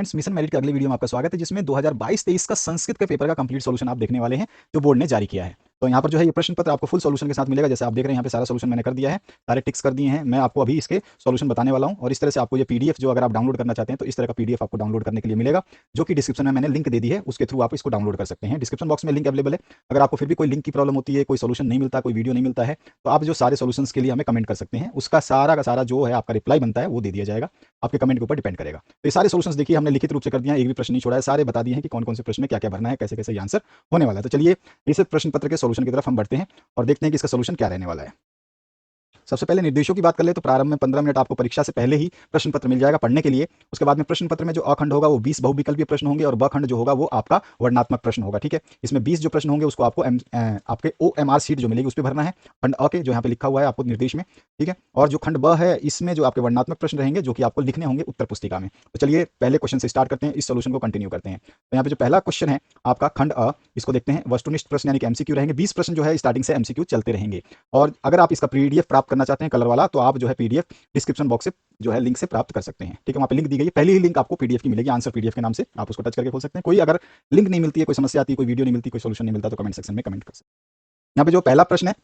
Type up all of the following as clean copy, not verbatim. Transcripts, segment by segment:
Students, mission merit के अगले video में आपका स्वागत है, जिसमें 2022-23 का संस्कृत के पेपर का कंप्लीट सॉल्यूशन आप देखने वाले हैं जो बोर्ड ने जारी किया है। तो यहाँ पर जो है ये प्रश्न पत्र आपको फुल सॉल्यूशन के साथ मिलेगा। जैसे आप देख रहे हैं यहाँ पे सारा सॉल्यूशन मैंने कर दिया है, सारे टिक्स कर दिए हैं। मैं आपको अभी इसके सॉल्यूशन बताने वाला हूँ और इस तरह से आपको ये पीडीएफ जो अगर आप डाउनलोड करना चाहते हैं तो इस तरह का पीडीएफ आपको डाउनलोड करने के लिए मिलेगा, जो कि डिस्क्रिप्शन में मैंने लिंक दे दी है, उसके थ्रू आप इसको डाउनलोड कर सकते हैं। डिस्क्रिप्शन बॉक्स में लिंक अवेलेबल है। अगर आपको फिर भी कोई लिंक की प्रॉब्लम होती है, कोई सॉल्यूशन नहीं मिलता, कोई वीडियो नहीं मिलता है, तो आप जो सारे सॉल्यूशंस के लिए हमें कमेंट कर सकते हैं। उसका सारा का सारा जो है आपका रिप्लाई बनता है वो दे दिया जाएगा, आपके कमेंट के ऊपर डिपेंड करेगा। तो ये सारे सॉल्यूशंस देखिए हमने लिखित रूप से कर दिया है, एक भी प्रश्न नहीं छोड़ा है, सारे बता दिए हैं कि कौन कौन से प्रश्न में क्या क्या भरना है, कैसे कैसे आंसर होने वाला है। तो चलिए इस प्रश्न पत्र के सॉल्यूशन की तरफ हम बढ़ते हैं और देखते हैं कि इसका सॉल्यूशन क्या रहने वाला है। सबसे पहले निर्देशों की बात कर ले तो प्रारंभ में 15 मिनट आपको परीक्षा से पहले ही प्रश्न पत्र मिल जाएगा पढ़ने के लिए। उसके बाद में प्रश्न पत्र में जो अखंड होगा वो 20 बहुविकल्पीय प्रश्न होंगे और ब खंड जो होगा वो आपका वर्णनात्मक प्रश्न होगा। ठीक है, इसमें 20 जो प्रश्न होंगे उसको आपको आपके OMR सीट जो मिलेगी उस पर भरना है, खंड अ के जो यहाँ पे लिखा हुआ है आपको निर्देश में। ठीक है, और जो खंड ब है इसमें जो आपके वर्णनात्मक प्रश्न रहेंगे जो कि आपको लिखने होंगे उत्तर पुस्तिका में। तो चलिए पहले क्वेश्चन से स्टार्ट करते हैं, इस सोल्यूशन को कंटिन्यू करते हैं। तो यहाँ पे जो पहला क्वेश्चन है आपका खंड अ, इसको देखते हैं। वस्तुनिष्ठ प्रश्न यानी कि एमसीक्यू रहेंगे, 20 प्रश्न जो है स्टार्टिंग से एमसीक्यू चलते रहेंगे। और अगर आप इसका पीडीएफ प्राप्त करना चाहते हैं कलर वाला, तो आप जो है पीडीएफ डिस्क्रिप्शन बॉक्स से जो है लिंक से प्राप्त कर सकते हैं। ठीक है, वहाँ पे लिंक दी गई है, पहली ही लिंक आपको पीडीएफ की मिलेगी आंसर पीडीएफ के नाम से, आप उसको टच करके खोल सकते हैं। कोई अगर लिंक नहीं मिलती है, कोई समस्या आती है, कोई वीडियो नहीं मिलती, कोई सोल्यूशन नहीं मिलता, तो कमेंट सेक्शन में कमेंट कर सकते हैं। यहाँ पे जो पहला प्रश्न है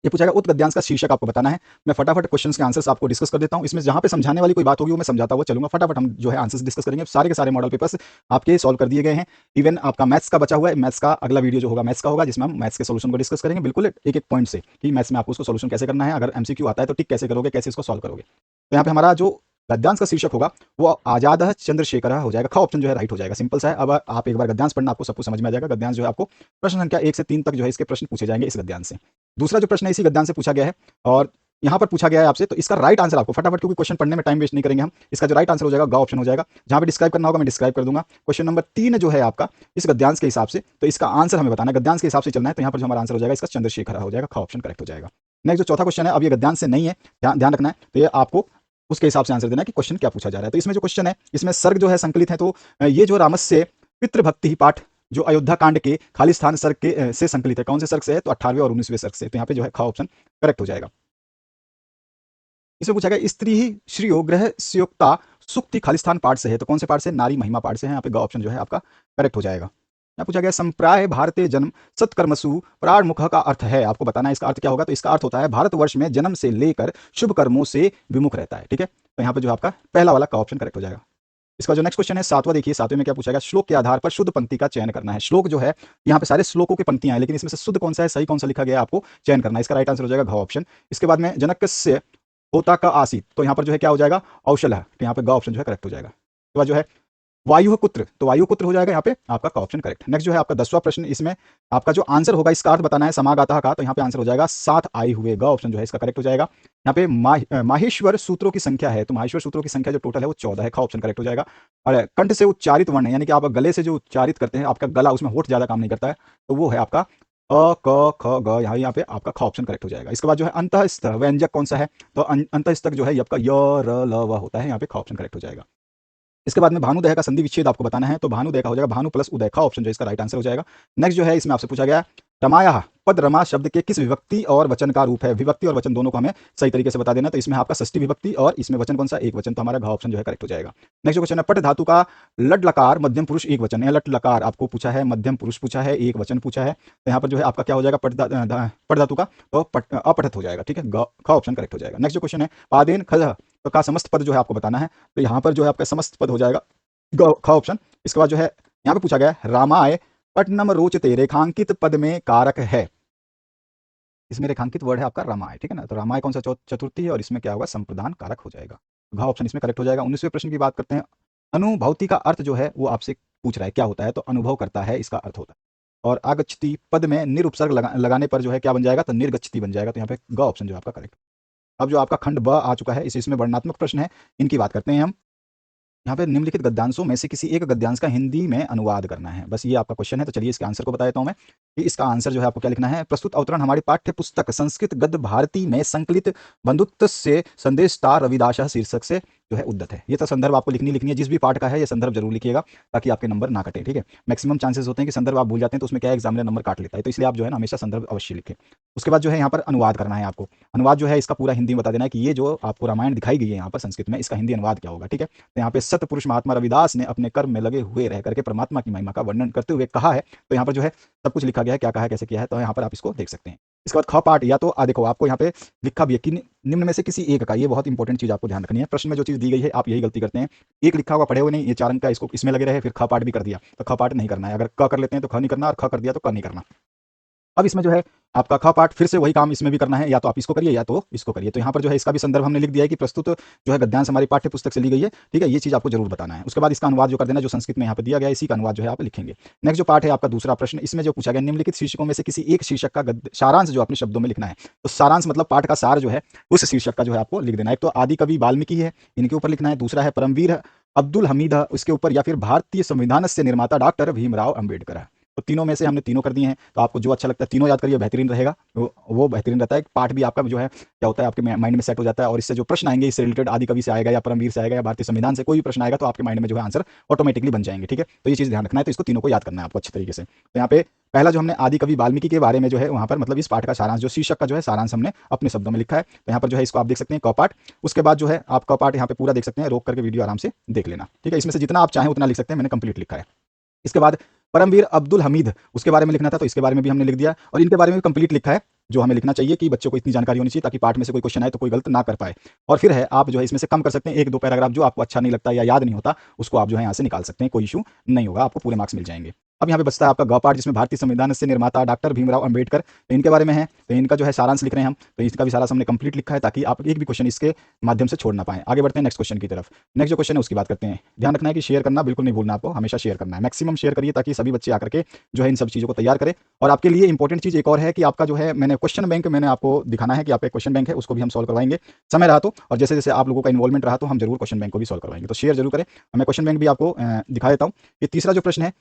ये पूछा गया, उक्त गद्यांश का शीर्षक आपको बताना है। मैं फटाफट क्वेश्चंस के आंसर्स आपको डिस्कस कर देता हूं। इसमें जहां पे समझाने वाली कोई बात होगी वो मैं समझाता हुआ चलूंगा। फटाफट हम जो है आंसर्स डिस्कस करेंगे। सारे के सारे मॉडल पेपर्स आपके सॉल्व कर दिए गए हैं। इवन आपका मैथ्स का बचा हुआ है, मैथ्स का अगला वीडियो जो होगा मैथ्स का होगा, जिसमें हम मैथ्स के सोल्यूशन को डिस्कस करेंगे बिल्कुल एक एक पॉइंट से, कि मैथ्स में आपको उसको सोल्यूशन कैसे करना है, अगर एमसीक्यू आता है तो टिक कैसे करोगे, कैसे इसको सॉल्व करोगे। तो यहाँ पे हमारा जो गद्यांश का शीर्षक होगा वो आजाद चंद्रशेखर हो जाएगा। ख ऑप्शन जो है राइट हो जाएगा, सिंपल सा है। अब आप एक बार गद्यांश पढ़ना, आपको सब कुछ समझ में आ जाएगा। गद्यांश जो है आपको प्रश्न संख्या 1 से 3 तक जो है इसके प्रश्न पूछे जाएंगे इस गद्यांश से। दूसरा जो प्रश्न है इसी गद्यांश से पूछा गया है और यहाँ पर पूछा गया है आपसे, तो इसका राइट आंसर आपको फटाफट, क्योंकि क्वेश्चन पढ़ने में टाइम वेस्ट नहीं करेंगे हम, इसका जो राइट आंसर हो जाएगा ग ऑप्शन हो जाएगा। जहाँ पे डिस्क्राइब करना होगा मैं डिस्क्राइब कर दूंगा। क्वेश्चन नंबर 3 जो है आपका इस गद्यांश के हिसाब से, तो इसका आंसर हमें बताना है, गद्यांश के हिसाब से चलना है। तो यहाँ पर जो हमारा आंसर हो जाएगा इसका चंद्रशेखर हो जाएगा, ख ऑप्शन करेक्ट हो जाएगा। नेक्स्ट जो चौथा क्वेश्चन है, अब ये गद्यांश से नहीं है, ध्यान रखना है, तो ये आपको उसके हिसाब से आंसर देना है कि क्वेश्चन क्या पूछा जा रहा है। तो इसमें जो क्वेश्चन है इसमें सर्ग जो है संकलित है, तो ये जो रामस्य पितृभक्ति पाठ जो अयोध्या कांड के खालिस्तान सर्ग के से संकलित है, कौन से सर्ग से है, तो 18वें और 19वें सर्ग से। तो यहाँ पे जो है ख ऑप्शन करेक्ट हो जाएगा। इसमें पूछा गया स्त्री ही श्रियो ग्रह स्योक्ता सुक्ति खालिस्तान पाठ से है, तो कौन से पाठ से, नारी महिमा पाठ से है। यहाँ पे ग ऑप्शन जो है आपका करेक्ट हो जाएगा। यहाँ पूछा गया संप्राय भारतीय जन्म सत्कर्मसु प्राणमुख का अर्थ है, आपको बताना है इसका अर्थ क्या होगा। तो इसका अर्थ होता है भारतवर्ष में जन्म से लेकर शुभ कर्मों से विमुख रहता है। ठीक है, तो यहाँ पे जो आपका पहला वाला का ऑप्शन करेक्ट हो जाएगा। इसका जो नेक्स्ट क्वेश्चन है सातवां, देखिए सातवें में क्या पूछा गया, श्लोक के आधार पर शुद्ध पंक्ति का चयन करना है। श्लोक जो है यहाँ पे सारे श्लोकों की पंक्तियां हैं, लेकिन इसमें से शुद्ध कौन सा है, सही कौन सा लिखा गया है, आपको चयन करना है। इसका राइट आंसर हो जाएगा घ ऑप्शन। इसके बाद में जनक से होता का आसित, तो यहाँ पर जो है क्या हो जाएगा, औशल, तो यहाँ पे ग ऑप्शन जो है करेक्ट हो जाएगा। उसके बाद जो है वायुपुत्र, तो वायुपुत्र हो जाएगा यहाँ पे आपका का ऑप्शन करेक्ट। नेक्स्ट जो है आपका 10वां प्रश्न, इसमें आपका जो आंसर होगा इसका अर्थ बताना है समागाता का, तो यहाँ पे आंसर हो जाएगा साथ आए हुए, ग ऑप्शन जो है इसका करेक्ट हो जाएगा। यहाँ पे माहेश्वर सूत्रों की संख्या है, तो माहेश्वर सूत्रों की संख्या जो टोटल है वो 14 है, ख ऑप्शन करेक्ट हो जाएगा। और कंठ से उच्चारित वर्ण यानी कि आप गले से जो उच्चारित करते हैं, आपका गला उसमें होठ ज्यादा काम नहीं करता है, तो वो है आपका अ क ख ग, यहाँ पे आपका ख ऑप्शन करेक्ट हो जाएगा। इसके बाद जो है अंतःस्थ व्यंजक कौन सा है, तो अंतःस्थक जो है आपका य र ल व होता है, यहाँ पे ख ऑप्शन करेक्ट हो जाएगा। इसके बाद में भानुदय का संधि विच्छेद आपको बताना है, तो भानुदय का हो जाएगा भानु प्लस उदय, का ऑप्शन जो इसका राइट आंसर हो जाएगा। नेक्स्ट जो है इसमें आपसे पूछा गया रमाया पद रमा शब्द के किस विभक्ति और वचन का रूप है। विभक्ति और वचन दोनों को हमें सही तरीके से बता देना, तो इसमें आपका षष्ठी विभक्ति और इसमें वचन कौन सा, एक वचन, तो हमारा घ ऑप्शन जो है करेक्ट हो जाएगा। नेक्स्ट क्वेश्चन है पट धातु का लट लकार मध्यम पुरुष एक वचन है। लट लकार आपको पूछा है, मध्यम पुरुष पूछा है, एक वचन पूछा है, तो यहाँ पर जो है आपका क्या हो जाएगा पट धातु का तो अपठित हो जाएगा। ठीक है, ख ऑप्शन करेक्ट हो जाएगा। नेक्स्ट जो क्वेश्चन है पादेन खज का समस्त पद जो है आपको बताना है, तो यहाँ पर जो है आपका समस्त पद हो जाएगा ख ऑप्शन। इसके बाद जो है यहाँ पे पूछा गया रामाय पट्टनम रोचते रेखांकित पद में कारक है, इसमें रेखांकित वर्ड है आपका रामाय। ठीक है ना, तो रामाय कौन सा चतुर्थी है और इसमें क्या होगा, संप्रदान कारक हो जाएगा, घ ऑप्शन इसमें करेक्ट हो जाएगा। 19वें प्रश्न की बात करते हैं। अनुभवती का अर्थ जो है वो आपसे पूछ रहा है क्या होता है, तो अनुभव करता है इसका अर्थ होता है। और आगच्छति पद में निरुपसर्ग लगाने पर जो है क्या बन जाएगा, तो निर्गच्छति बन जाएगा, तो यहाँ पे ग ऑप्शन जो आपका करेक्ट। अब जो आपका खंड ब आ चुका है, इसमें वर्णनात्मक प्रश्न है, इनकी बात करते हैं हम। यहाँ पे निम्नलिखित गद्यांशों में से किसी एक गद्यांश का हिंदी में अनुवाद करना है, बस ये आपका क्वेश्चन है। तो चलिए इसके आंसर को बता देता हूँ मैं कि इसका आंसर जो है आपको क्या लिखना है। प्रस्तुत अवतरण हमारी पाठ्य पुस्तक संस्कृत गद्य भारती में संकलित बंधुत्व से संदेश रविदास शीर्षक से जो है उद्दत है। ये तो संदर्भ आपको लिखनी है, जिस भी पार्ट का है ये संदर्भ जरूर लिखिएगा ताकि आपके नंबर ना कटे, ठीक है। मैक्सिमम चांसेस होते हैं कि संदर्भ आप भूल जाते हैं तो उसमें क्या है, एग्जामिनर नंबर काट लेता है, तो इसलिए आप जो है ना हमेशा संदर्भ अवश्य लिखें। उसके बाद जो है यहाँ पर अनुवाद करना है आपको। अनुवाद जो है इसका पूरा हिंदी में बता देना है कि ये जो आपको रामायण दिखाई गई है यहाँ पर संस्कृत में, इसका हिंदी अनुवाद क्या होगा, ठीक है। तो यहाँ पे सतपुरुष महात्मा रविदास ने अपने कर्म में लगे हुए रह करके परमात्मा की महिमा का वर्णन करते हुए कहा है। तो यहाँ पर जो है सब कुछ लिखा गया है, क्या कहा है, कैसे किया है, तो यहाँ पर आप इसको देख सकते हैं। इसके बाद ख पाठ, या तो देखो आपको यहाँ पे लिखा भी है कि निम्न में से किसी एक का, ये बहुत इंपॉर्टेंट चीज आपको ध्यान रखनी है। प्रश्न में जो चीज दी गई है आप यही गलती करते हैं, एक लिखा हुआ पढ़े हुए नहीं, ये 4 अंक का इसको इसमें लगे रहे, फिर ख पाठ भी कर दिया, तो ख पाठ नहीं करना है। अगर क कर लेते हैं तो ख नहीं करना, और ख कर दिया तो क नहीं करना। अब इसमें जो है आपका ख पाठ फिर से वही काम इसमें भी करना है, या तो आप इसको करिए या तो इसको करिए। तो यहाँ पर जो है इसका भी संदर्भ हमने लिख दिया है कि प्रस्तुत जो है गद्यांश हमारी पाठ्य पुस्तक से ली गई है, ठीक है, ये चीज आपको जरूर बताना है। उसके बाद इसका अनुवाद जो कर देना, जो संस्कृत में यहाँ पे दिया गया है इसी का अनुवाद जो है आप लिखेंगे। नेक्स्ट जो पार्ट है आपका दूसरा प्रश्न, इसमें जो पूछा गया निम्नलिखित शीर्षकों में से किसी एक शीर्षक का सारांश जो अपने शब्दों में लिखना है। तो सारांश मतलब पाठ का सार जो है उस शीर्षक का जो है आपको लिख देना है। एक तो आदि कवि वाल्मीकि है, इनके ऊपर लिखना है। दूसरा है परमवीर अब्दुल हमीद उसके ऊपर, या फिर भारतीय संविधान से निर्माता डॉक्टर भीमराव अंबेडकर है। तो तीनों में से हमने तीनों कर दिए हैं, तो आपको जो अच्छा लगता है तीनों याद करिए, बेहतरीन रहेगा, वो बेहतरीन रहता है। पाठ भी आपका जो है क्या होता है आपके माइंड में सेट हो जाता है, और इससे जो प्रश्न आएंगे इससे रिलेटेड आदि कवि से आएगा या परमवीर से आएगा या भारतीय संविधान से कोई भी प्रश्न आएगा तो आपके माइंड में जो है आंसर ऑटोमेटिकली बन जाएंगे, ठीक है। तो ये चीज़ ध्यान रखना है, तो इसको तीनों को याद करना है आपको अच्छे तरीके से। तो यहाँ पे पहला जो हमने आदि कवि वाल्मीकि के बारे में जो है वहाँ पर मतलब इस पाठ का सारांश, जो शीर्षक का जो है सारांश हमने अपने शब्दों में लिखा है। तो यहाँ पर जो है इसको आप देख सकते हैं क पाठ। उसके बाद जो है आप क पाठ यहाँ पे पूरा देख सकते हैं, रोक करके वीडियो आराम से देख लेना, ठीक है। इसमें से जितना आप चाहें उतना लिख सकते हैं, मैंने कंप्लीट लिखा है। इसके बाद परमवीर अब्दुल हमीद, उसके बारे में लिखना था, तो इसके बारे में भी हमने लिख दिया, और इनके बारे में कंप्लीट लिखा है जो हमें लिखना चाहिए कि बच्चों को इतनी जानकारी होनी चाहिए ताकि पाठ में से कोई क्वेश्चन आए तो कोई गलत ना कर पाए। और फिर है आप जो है इसमें से कम कर सकते हैं, 1-2 पैराग्राफ जो आपको अच्छा नहीं लगता या याद नहीं होता उसको आप जो है यहाँ से निकाल सकते हैं, कोई इशू नहीं होगा, आपको पूरे मार्क्स मिल जाएंगे। अब यहाँ पे बचता है आपका ग पाठ, जिसमें भारतीय संविधान से निर्माता डॉक्टर भीमराव अंबेडकर, तो इनके बारे में है, तो इनका जो है सारांश लिख रहे हैं हम, तो इसका भी सारांश हमने कंप्लीट लिखा है ताकि आप एक भी क्वेश्चन इसके माध्यम से छोड़ ना पाएं। आगे बढ़ते हैं नेक्स्ट क्वेश्चन की तरफ। नेक्स्ट जो क्वेश्चन है उसकी बात करते हैं। ध्यान रखना है कि शेयर करना बिल्कुल नहीं भूलना, आपको हमेशा शेयर करना है, मैक्सिमम शेयर करिए ताकि सभी बच्चे आकर के जो है इन सब चीज़ों को तैयार करें। और आपके लिए इंपॉर्टेंट चीज़ एक और है कि आपका जो है मैंने क्वेश्चन बैंक मैंने आपको दिखाना है कि आपका क्वेश्चन बैंक है, उसको भी हम सॉल्व करवाएंगे समय रहा तो, और जैसे जैसे आप लोगों का इन्वॉल्वमेंट रहा तो हम जरूर क्वेश्चन बैंक को भी सॉल्व करवाएंगे। तो शेयर जरूर करें। मैं क्वेश्चन बैंक भी आपको दिखा देता हूँ। ये तीसरा जो प्रश्न है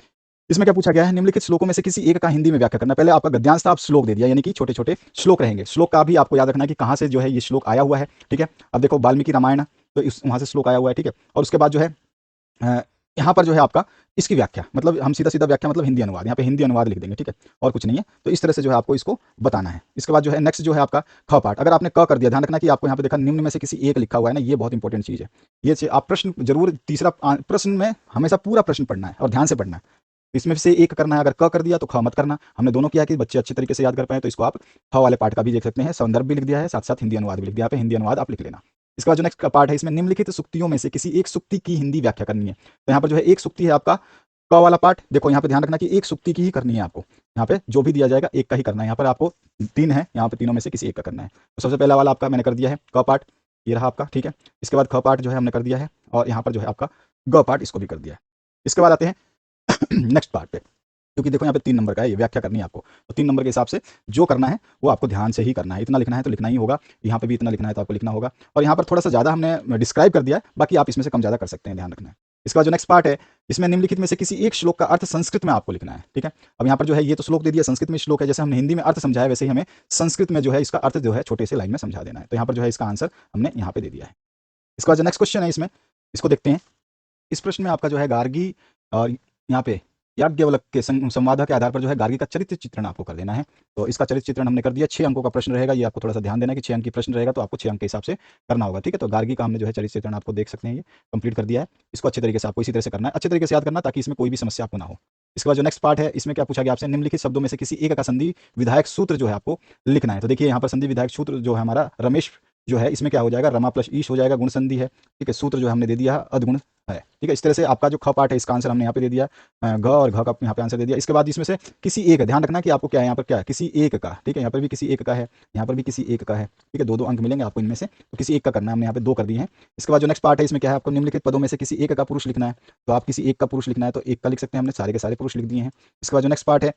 इसमें क्या पूछा गया है, निम्नलिखित श्लोकों में से किसी एक का हिंदी में व्याख्या करना। पहले आपका गद्यांश था, आप श्लोक दे दिया, यानी कि छोटे छोटे श्लोक रहेंगे। श्लोक का भी आपको याद रखना है कि कहाँ से जो है ये श्लोक आया हुआ है, ठीक है। अब देखो वाल्मीकि रामायण, तो इस वहाँ से श्लोक आया हुआ है, ठीक है। और उसके बाद जो है यहाँ पर जो है आपका इसकी व्याख्या, मतलब हम सीधा सीधा व्याख्या मतलब हिंदी अनुवाद, यहाँ पे हिंदी अनुवाद लिख देंगे, ठीक है, और कुछ नहीं है। तो इस तरह से जो है आपको इसको बताना है। इसके बाद जो है नेक्स्ट जो है आपका ख पाठ। अगर आपने क कर दिया, ध्यान रखना कि आपको यहाँ पे देखा निम्न में से किसी एक लिखा हुआ है ना, ये बहुत इंपॉर्टेंट चीज़ है। ये आप प्रश्न जरूर, तीसरा प्रश्न में हमेशा पूरा प्रश्न पढ़ना है और ध्यान से पढ़ना है। इसमें से एक करना है, अगर क कर दिया तो ख मत करना। हमने दोनों किया कि बच्चे अच्छे तरीके से याद कर पाए, तो इसको आप ख वाले पार्ट का भी देख सकते हैं, संदर्भ भी लिख दिया है, साथ साथ हिंदी अनुवाद भी लिख दिया है, हिंदी अनुवाद आप लिख लेना। इसके बाद जो नेक्स्ट पार्ट है इसमें निम्नलिखित सुक्तियों में से किसी एक सुक्ति की हिंदी व्याख्या करनी है। तो यहाँ पर जो है एक सुक्ति है आपका क वाला पार्ट। देखो यहाँ पे ध्यान रखना कि एक सुक्ति की ही करनी है आपको, यहाँ पे जो भी दिया जाएगा एक का ही करना है। यहाँ पर आपको 3 है, यहाँ पे तीनों में से किसी एक का करना है। तो सबसे पहला वाला आपका मैंने कर दिया है क पार्ट, ये रहा आपका, ठीक है। इसके बाद ख पार्ट जो है हमने कर दिया है, और यहाँ पर जो है आपका ग पार्ट, इसको भी कर दिया है। इसके बाद आते हैं नेक्स्ट पार्ट पे, क्योंकि देखो यहाँ पे 3 नंबर का है, ये व्याख्या करनी है आपको, तो 3 नंबर के हिसाब से जो करना है वो आपको ध्यान से ही करना है। इतना लिखना है तो लिखना ही होगा, यहाँ पे भी इतना लिखना है तो आपको लिखना होगा, और यहाँ पर थोड़ा सा ज़्यादा हमने डिस्क्राइब कर दिया है, बाकी आप इसमें से कम ज़्यादा कर सकते हैं, ध्यान रखना है। इसके बाद जो नेक्स्ट पार्ट है इसमें निम्नलिखित में से किसी एक श्लोक का अर्थ संस्कृत में आपको लिखना है, ठीक है। अब यहाँ पर जो है ये तो श्लोक दे दिया, संस्कृत में श्लोक है, जैसे हमने हिंदी में अर्थ समझाया वैसे ही हमें संस्कृत में जो है इसका अर्थ जो है छोटे से लाइन में समझा देना है। तो यहाँ पर जो है इसका आंसर हमने यहाँ पे दे दिया है। इसके बाद जो नेक्स्ट क्वेश्चन है इसमें, इसको देखते हैं। इस प्रश्न में आपका जो है गार्गी और यहाँ पे याज्ञवल्क्य के संवाद के आधार पर जो है गार्गी का चरित्र चित्रण आपको कर देना है। तो इसका चरित्र चित्रण हमने कर दिया। 6 अंकों का प्रश्न रहेगा, ये आपको थोड़ा सा ध्यान देना है कि 6 अंक की प्रश्न रहेगा तो आपको 6 अंक के हिसाब से करना होगा, ठीक है। तो गार्गी का हमने जो है चरित्र चित्रण आपको देख सकते हैं, ये कंप्लीट कर दिया है। इसको अच्छे तरीके से आपको इसी तरह से करना है, अच्छे तरीके से याद करना ताकि इसमें कोई भी समस्या आपको ना हो। इसके बाद जो नेक्स्ट पार्ट है इसमें क्या पूछा गया आपसे, निम्नलिखित शब्दों में से किसी एक का संधि विधायक सूत्र जो है आपको लिखना है। तो देखिए यहाँ पर संधि विधायक सूत्र जो है हमारा रमेश जो है, इसमें क्या हो जाएगा, रमा प्लस ईश हो जाएगा, गुण संधि है, ठीक है। सूत्र जो हमने दे दिया अधगुण है, ठीक है। इस तरह से आपका जो ख पार्ट है इसका आंसर हमने यहाँ पे दे दिया, घ और घ का यहाँ पे आंसर दे दिया। इसके बाद इसमें से किसी एक, ध्यान रखना कि आपको क्या है यहाँ पर, क्या है किसी एक का, ठीक है। यहाँ पर भी किसी एक का है, यहाँ पर भी किसी एक का है, ठीक है। 2-2 अंक मिलेंगे आपको इनमें से, तो किसी एक का करना है, हमने यहाँ पे 2 कर दिए हैं। इसके बाद जो नेक्स्ट पार्ट है इसमें क्या है, आपको निम्नलिखित पदों में से किसी एक का पुरुष लिखना है। तो आप किसी एक का पुरुष लिखना है तो एक का लिख सकते हैं, हमने सारे के सारे पुरुष लिख दिए हैं। इसके बाद जो नेक्स्ट पार्ट है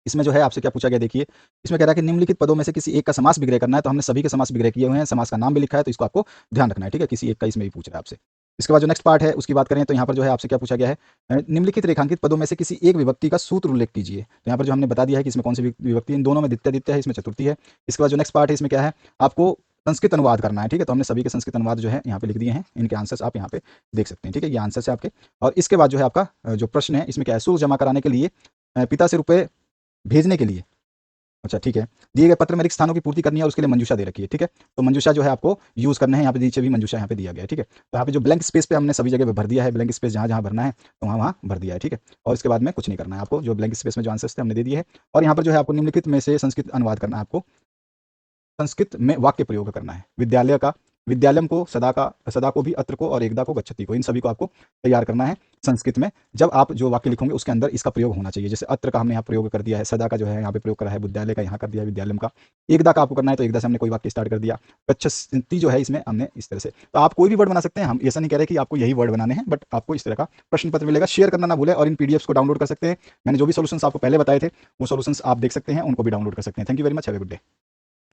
इसमें जो है आपसे क्या पूछा गया, देखिए इसमें कह रहा है कि निम्नलिखित पदों में से किसी एक का समास विग्रह करना है। तो हमने सभी के समास विग्रह किए हुए हैं, समास का नाम भी लिखा है, तो इसको आपको ध्यान रखना है, ठीक है। किसी एक का इसमें भी पूछ रहा है आपसे। इसके बाद जो नेक्स्ट पार्ट है उसकी बात करें तो यहाँ पर जो है आपसे क्या पूछा गया है, निम्नलिखित रेखांकित पदों में से किसी एक विभक्ति का सूत्र उल्लेख कीजिए। तो यहाँ पर जो हमने बता दिया है कि इसमें कौन सी विभक्ति, इन दोनों में द्वितीय है, इसमें चतुर्थी है। इसके बाद जो नेक्स्ट पार्ट है इसमें क्या है, आपको संस्कृत अनुवाद करना है, ठीक है। तो हमने सभी के संस्कृत अनुवाद जो है यहाँ पे लिख दिए हैं, इनके आंसर्स आप यहाँ पे देख सकते हैं, ठीक है। ये आंसर्स है आपके। और इसके बाद जो है आपका जो प्रश्न है इसमें क्या है, शुल्क जमा कराने के लिए पिता से रुपए भेजने के लिए, अच्छा ठीक है, दिए गए पत्र में रिक्त स्थानों की पूर्ति करनी है और उसके लिए मंजूषा दे रखी है, ठीक है। तो मंजूषा जो है आपको यूज करना है, यहाँ पे नीचे भी मंजूषा यहाँ पे दिया गया है, ठीक है। तो यहाँ पे जो ब्लैंक स्पेस पे हमने सभी जगह पे भर दिया है, ब्लैंक स्पेस जहाँ जहाँ भरना है तो वहाँ वहाँ भर दिया है, ठीक है। और इसके बाद में कुछ नहीं करना है आपको, जो ब्लैंक स्पेस में जो आंसर्स थे हमने दे दिए है। और यहाँ पर जो है आपको निम्नलिखित में से संस्कृत अनुवाद करना है, आपको संस्कृत में वाक्य प्रयोग करना है। विद्यालय का, विद्यालयम को, सदा का, सदा को भी, अत्र को और एकदा को, गच्छति को, इन सभी को आपको तैयार करना है संस्कृत में। जब आप जो वाक्य लिखोगे उसके अंदर इसका प्रयोग होना चाहिए। जैसे अत्र का हमने यहाँ प्रयोग कर दिया है, सदा का जो है यहाँ पे प्रयोग करा है, विद्यालय का यहाँ कर दिया है, विद्यालयम का, एकदा का आपको करना है तो एकदा से हमने कोई वाक्य स्टार्ट कर दिया, गच्छति जो है इसमें हमने इस तरह से। तो आप कोई भी वर्ड बना सकते हैं, हम ऐसा नहीं कह रहे कि आपको यही वर्ड बनाने हैं, बट आपको इस तरह का प्रश्न पत्र मिलेगा। शेयर करना ना भूलें और इन पीडीएफ्स को डाउनलोड कर सकते हैं। मैंने जो भी सोल्यूशंस आपको पहले बताए थे वो सोल्यूशंस आप देख सकते हैं, उनको भी डाउनलोड कर सकते हैं। Thank you very much, have a good day.